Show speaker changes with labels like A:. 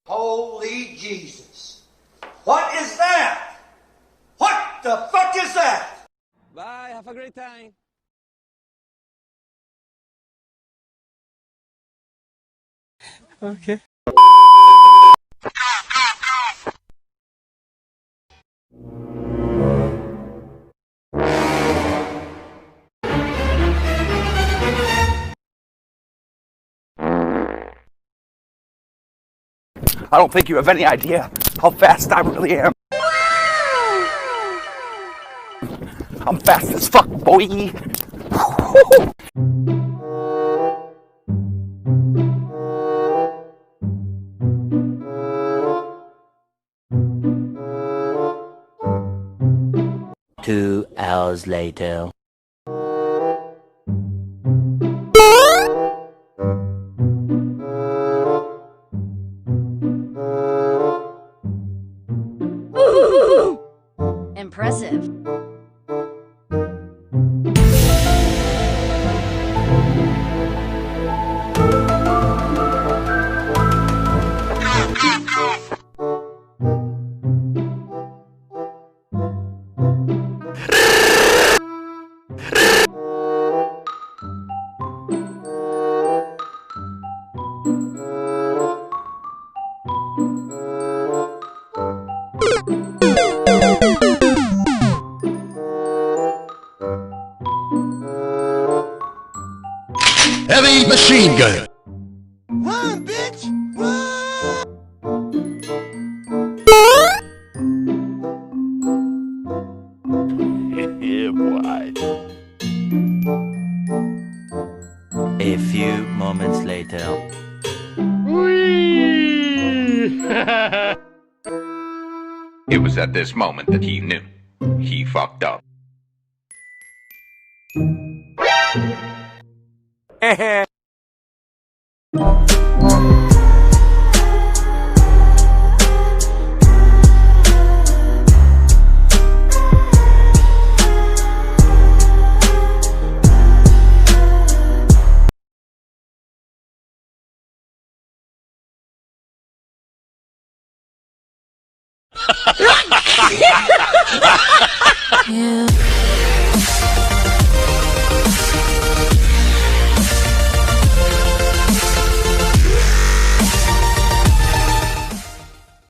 A: Holy Jesus. What is that? What the fuck is that?
B: Bye, have a great time.
C: Okay.
D: I don't think you have any idea how fast I really am. I'm fast as fuck, boy.
E: Two hours later.
F: Impressive.
G: Heavy machine gun.
C: Run, bitch! Run!
G: Yeah, boy.
E: A few moments later.
H: It was at this moment that he knew. He fucked up.